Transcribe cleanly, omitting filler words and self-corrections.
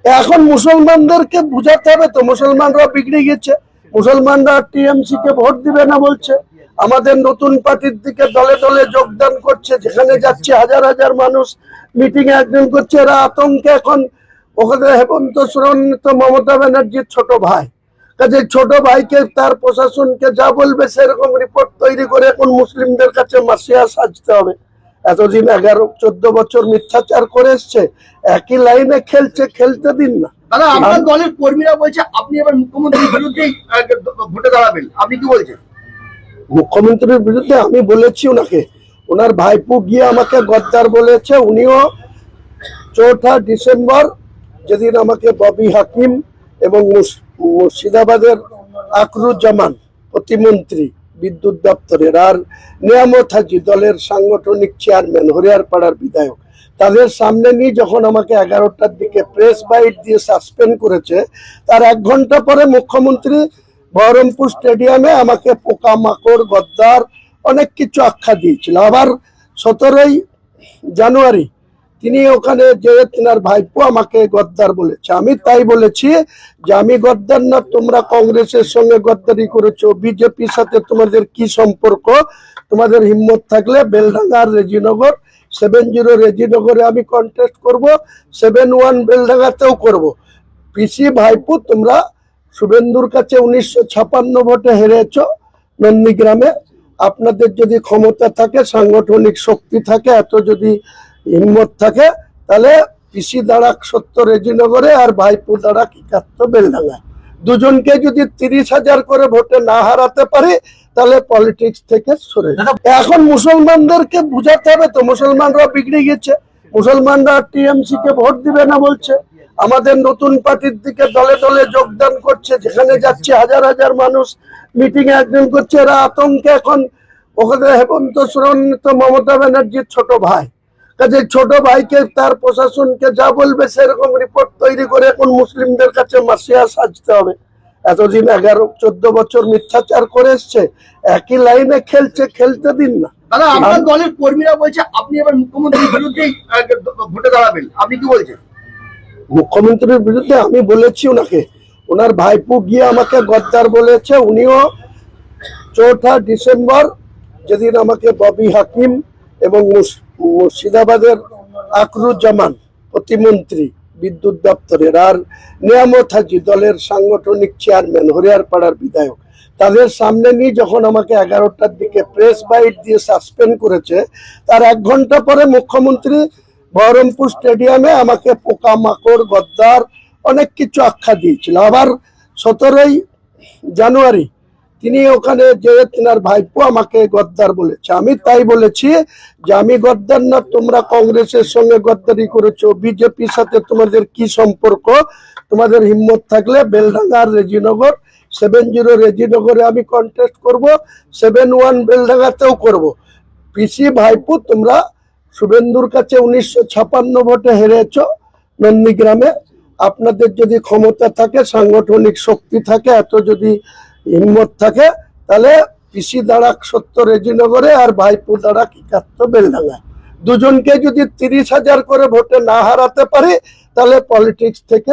এখন মুসলমানদেরকে বুঝাতে হবে তো, মুসলমানরা বিগড়ে গেছে, মুসলমানরা টিএমসি কে ভোট দিবে না বলছে, আমাদের নতুন পার্টির দিকে দলে দলে যোগদান করছে, যেখানে যাচ্ছে হাজার হাজার মানুষ মিটিং এ অ্যাটেন্ড করছে। এরা আতঙ্কে এখন ওখানে হেমন্ত সোরেন তো মমতা ব্যানার্জির ছোট ভাই, কাজে ছোট ভাইকে তার প্রশাসনকে যা বলবে সেরকম রিপোর্ট তৈরি করে এখন মুসলিমদের কাছে মাসিয়া সাজতে হবে। এতদিন 11-14 বছর মিথ্যাচার করে এসছে, একই লাইনে খেলছে, খেলতে দিন না। দাদা, আপনার দলের কর্মীরা বলছে আপনি এবার মুখ্যমন্ত্রীর বিরুদ্ধেই ভোটে দাঁড়াবেন, আপনি কি বলছেন? মুখ্যমন্ত্রীর বিরুদ্ধে আমি বলেছি ওনাকে, ওনার ভাইপো গিয়ে আমাকে গদ্দার বলেছে। উনিও 4 ডিসেম্বর যেদিন আমাকে ববি হাকিম এবং মুর্শিদাবাদের আকরুজ্জামান প্রতিমন্ত্রী বিদ্যুৎ দপ্তরের আর নিয়ামত হাজি দলের সাংগঠনিক চেয়ারম্যান হরিয়ারপাড়ার বিধায়ক, তাদের সামনে নিয়ে যখন আমাকে 11টার দিকে প্রেস বাইট দিয়ে সাসপেন্ড করেছে, তার 1 ঘন্টা পরে মুখ্যমন্ত্রী বহরমপুর স্টেডিয়ামে আমাকে পোকামাকড় গদ্দার অনেক কিছু আখ্যা দিয়েছিল। আবার 17ই জানুয়ারি তিনি ওখানে যে তিনার ভাইপো আমাকে গদ্দার বলেছে। আমি তাই বলেছি যে আমি গদ্দার না, তোমরা কংগ্রেসের সঙ্গে গদ্দারি করেছো, বিজেপির সাথে তোমাদের কি সম্পর্ক? তোমাদের হিম্মত থাকলে বেলডাঙ্গার রেজিনগর 70 রেজিনগরে আমি কন্টেস্ট করব, 71 বেলডাঙ্গাতেও করব। পিসি ভাইপো, তোমরা শুভেন্দুর কাছে 1956 ভোটে হেরেছ নন্দীগ্রামে। আপনাদের যদি ক্ষমতা থাকে, সাংগঠনিক শক্তি থাকে, এত যদি হিম্মত থাকে, তাহলে পিসি দাঁড়াক 70 রেজিনগরে আর ভাইপো দাঁড়াক 71 বেলডাঙ্গায়। দুজনকে যদি 30,000 করে ভোটে না হারাতে পারে, তাহলে পলিটিক্স থেকে সরে। এখন মুসলমানদেরকে বুঝাতে হবে তো, মুসলমানরা বিগড়ে গেছে, মুসলমানরা টিএমসি কে ভোট দিবে না বলছে, আমাদের নতুন পার্টির দিকে দলে দলে যোগদান করছে, যেখানে যাচ্ছে হাজার হাজার মানুষ মিটিং এ অ্যাটেন্ড করছে। এরা আতঙ্কে এখন ওখানে হেমন্ত সোরেন তো মমতা ব্যানার্জির ছোট ভাই, কাজে ছোট ভাইকে তার প্রশাসনকে যা বলবে সেরকম রিপোর্ট তৈরি করে এখন মুসলিমদের কাছে মাসিয়া সাজতে হবে। এতদিন 11-14 বছর মিথ্যাচার করে এসছে, একই লাইনে খেলছে, খেলতে দিন না। দাদা, আপনার দলের কর্মীরা বলছে আপনি এবার মুখ্যমন্ত্রীর বিরুদ্ধেই ভোটে দাঁড়াবেন, আপনি কি বলছেন? মুখ্যমন্ত্রীর বিরুদ্ধে আমি বলেছি ওনাকে, ওনার ভাইপো গিয়ে আমাকে গদ্দার বলেছে। উনিও 4 ডিসেম্বর যেদিন আমাকে ববি হাকিম এবং মুর্শিদাবাদের আকরুজ্জামান প্রতিমন্ত্রী বিদ্যুৎ দপ্তরের আর নিয়ামত হাজি দলের সাংগঠনিক চেয়ারম্যান হরিয়ারপাড়ার বিধায়ক, তাদের সামনে নিয়ে যখন আমাকে 11টার দিকে প্রেস বাইট দিয়ে সাসপেন্ড করেছে, তার 1 ঘন্টা পরে মুখ্যমন্ত্রী বহরমপুর স্টেডিয়ামে আমাকে পোকামাকড় গদ্দার অনেক কিছু আখ্যা দিয়েছিল। আবার 17ই জানুয়ারি তিনি ওখানে যে তিনার ভাইপো আমাকে গদ্দার বলেছে। আমি তাই বলেছি যে আমি গদ্দার না, তোমরা কংগ্রেসের সঙ্গে গদ্দারি করেছো, বিজেপির সাথে তোমাদের কি সম্পর্ক? তোমাদের হিম্মত থাকলে বেলডাঙ্গার রেজিনগর 70 রেজিনগরে আমি কন্টেস্ট করব, 71 বেলডাঙ্গাতেও করব। পিসি ভাইপো, তোমরা শুভেন্দুর কাছে 1956 ভোটে হেরেছ নন্দীগ্রামে। আপনাদের যদি ক্ষমতা থাকে, সাংগঠনিক শক্তি থাকে, এত যদি হিম্মত থাকে, তাহলে পিসি দাঁড়াক 70 রেজিনগরে আর ভাইপো দাঁড়াক 71 বেলডাঙ্গায়। দুজনকে যদি 30,000 করে ভোটে না হারাতে পারে, তাহলে পলিটিক্স থেকে